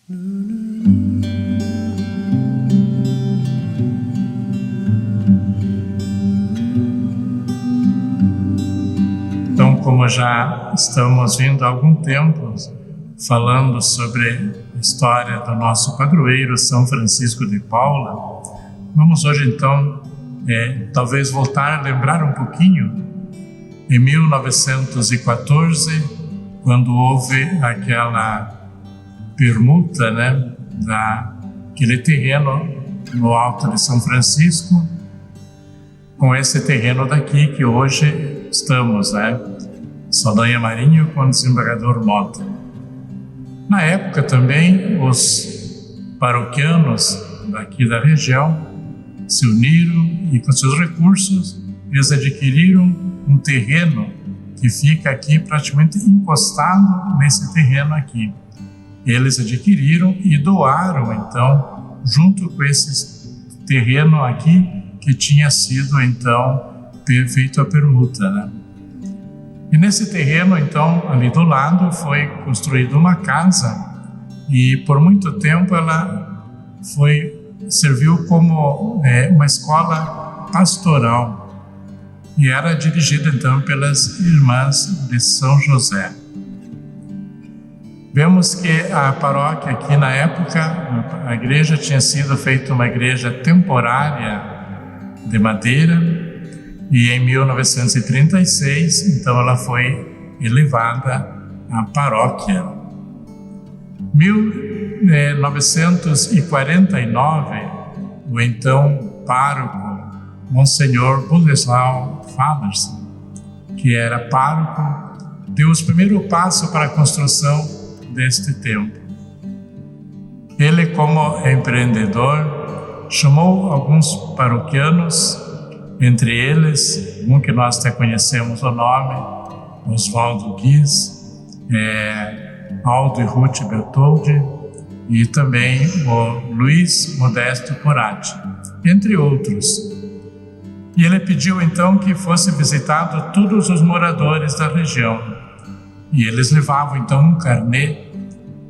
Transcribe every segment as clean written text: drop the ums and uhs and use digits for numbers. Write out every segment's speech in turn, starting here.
Então, como já estamos vindo há algum tempo falando sobre a história do nosso padroeiro São Francisco de Paula, vamos hoje então talvez voltar a lembrar um pouquinho em 1914, quando houve aquela permuta, daquele terreno no Alto de São Francisco, com esse terreno daqui que hoje estamos, Saldanha Marinho com o desembargador Mota. Na época também os paroquianos daqui da região se uniram e com seus recursos eles adquiriram um terreno que fica aqui praticamente encostado nesse terreno aqui. Eles adquiriram e doaram então junto com esse terreno aqui que tinha sido então feito a permuta, E nesse terreno então ali do lado foi construída uma casa e por muito tempo ela serviu como uma escola pastoral e era dirigida então pelas irmãs de São José. Vemos que a paróquia aqui na época, a igreja tinha sido feita uma igreja temporária de madeira e em 1936 então ela foi elevada à paróquia. 1949, o então pároco Monsenhor Boleslau Fallersen, que era pároco, deu o primeiro passo para a construção deste templo. Ele, como empreendedor, chamou alguns paroquianos, entre eles, um que nós até conhecemos o nome, Oswaldo Guiz, Aldo e Ruth Bertoldi, e também o Luiz Modesto Corati, entre outros. E ele pediu então que fosse visitado todos os moradores da região. E eles levavam então um carnê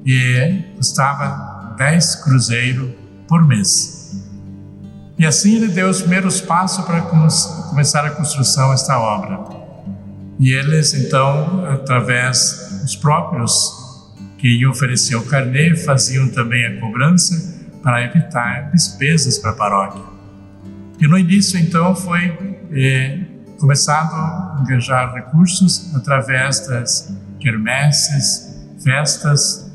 e custava 10 cruzeiros por mês. E assim ele deu os primeiros passos para começar a construção desta obra. E eles então, através dos próprios que iam oferecer o carnê, faziam também a cobrança para evitar despesas para a paróquia. E no início, então, foi começado a engajar recursos através das quermesses, festas,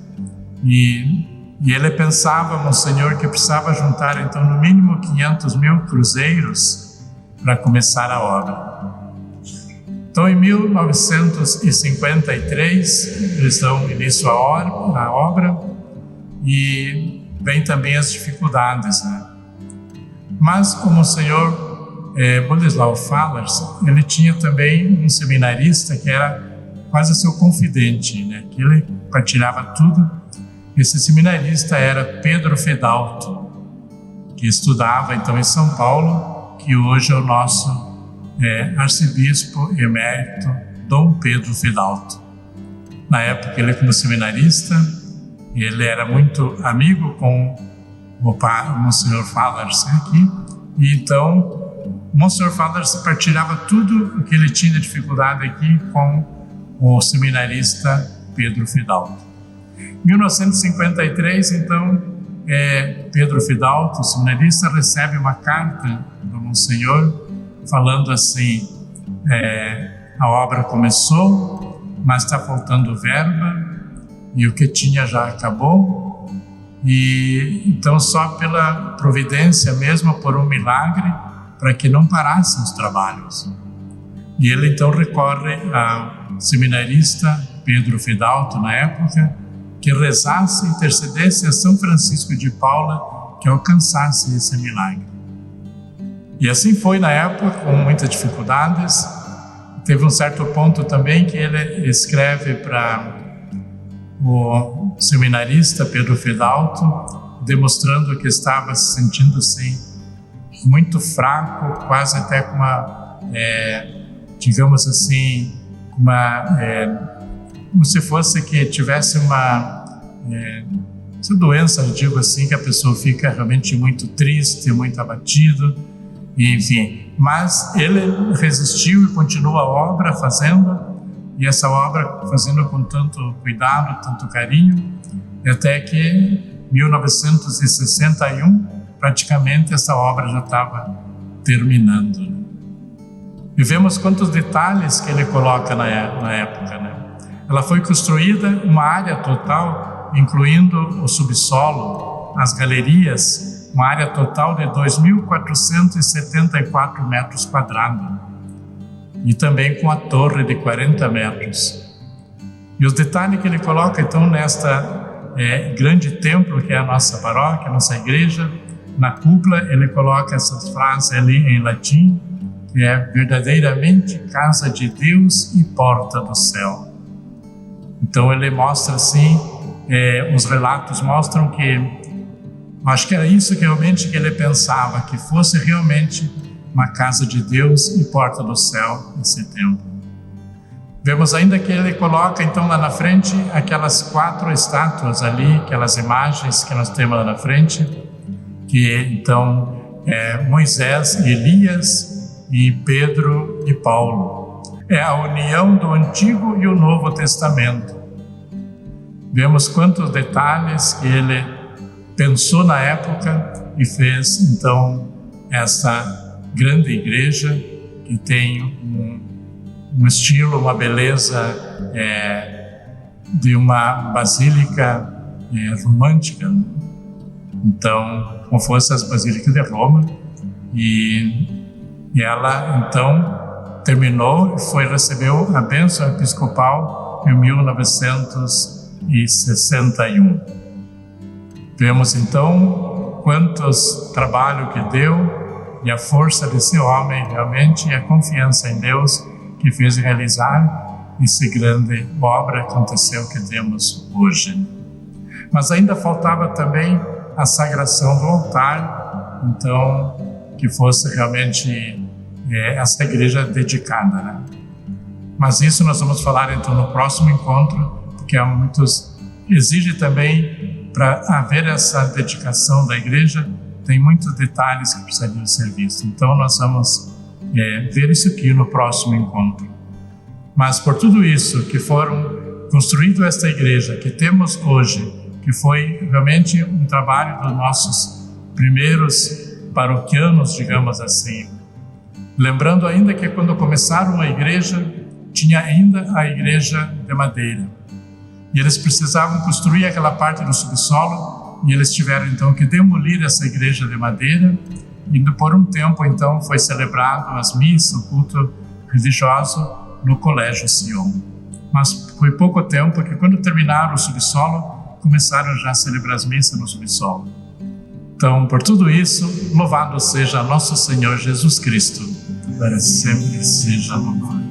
e ele pensava, Monsenhor, que precisava juntar, então, no mínimo 500 mil cruzeiros para começar a obra. Então, em 1953, eles dão início à obra e vem também as dificuldades, Mas o Monsenhor Boleslau Fallersen, ele tinha também um seminarista que era quase seu confidente, que ele partilhava tudo. Esse seminarista era Pedro Fedalto, que estudava então em São Paulo, que hoje é o nosso arcebispo emérito Dom Pedro Fedalto. Na época, ele como seminarista, ele era muito amigo com o Monsenhor Fallersen aqui, e então o Monsenhor Fallersen partilhava tudo o que ele tinha de dificuldade aqui com o seminarista Pedro Fedalto. Em 1953, então, Pedro Fedalto, o seminarista, recebe uma carta do Monsenhor falando assim, a obra começou, mas está faltando verba e o que tinha já acabou. E então só pela providência mesmo, por um milagre, para que não parassem os trabalhos. E ele então recorre ao seminarista Pedro Fedalto, na época, que rezasse e intercedesse a São Francisco de Paula que alcançasse esse milagre. E assim foi na época, com muitas dificuldades. Teve um certo ponto também que ele escreve para o seminarista Pedro Fedalto, demonstrando que estava se sentindo assim, muito fraco, quase até com uma, digamos assim, como se fosse que tivesse Essa doença, eu digo assim, que a pessoa fica realmente muito triste, muito abatido, e, enfim. Mas ele resistiu e continuou a obra fazendo, e essa obra fazendo com tanto cuidado, tanto carinho, até que 1961, praticamente essa obra já estava terminando. E vemos quantos detalhes que ele coloca na época, né? Ela foi construída uma área total, incluindo o subsolo, as galerias, uma área total de 2.474 metros quadrados, e também com a torre de 40 metros. E os detalhes que ele coloca, então, nesta grande templo, que é a nossa paróquia, a nossa igreja, na cúpula, ele coloca essas frases ali em latim, que é verdadeiramente casa de Deus e porta do céu. Então ele mostra assim, os relatos mostram que, acho que era isso que realmente que ele pensava, que fosse realmente uma casa de Deus e porta do céu esse templo. Vemos ainda que ele coloca então lá na frente aquelas 4 estátuas ali, aquelas imagens que nós temos lá na frente, que então Moisés, Elias e Pedro e Paulo. É a união do Antigo e o Novo Testamento. Vemos quantos detalhes que ele pensou na época e fez então essa grande igreja que tem um estilo, uma beleza de uma basílica romântica. Então, como fosse as basílicas de Roma, e ela então terminou e recebeu a bênção episcopal em 1961. Vemos então quantos trabalho que deu e a força desse homem realmente e a confiança em Deus que fez realizar essa grande obra que aconteceu que temos hoje. Mas ainda faltava também a sagração do altar, então que fosse realmente essa igreja dedicada, né? Mas isso nós vamos falar então no próximo encontro, porque há muitos exige também para haver essa dedicação da igreja, tem muitos detalhes que precisariam ser vistos. Então nós vamos ver isso aqui no próximo encontro. Mas por tudo isso que foram construído esta igreja que temos hoje, que foi realmente um trabalho dos nossos primeiros paroquianos, digamos assim. Lembrando ainda que quando começaram a igreja, tinha ainda a igreja de madeira. E eles precisavam construir aquela parte do subsolo, e eles tiveram então que demolir essa igreja de madeira, e por um tempo então foi celebrado as missas, o culto religioso no Colégio Sion. Mas foi pouco tempo que quando terminaram o subsolo, começaram já a celebrar as missas no subsolo. Então, por tudo isso, louvado seja nosso Senhor Jesus Cristo, para sempre seja louvado.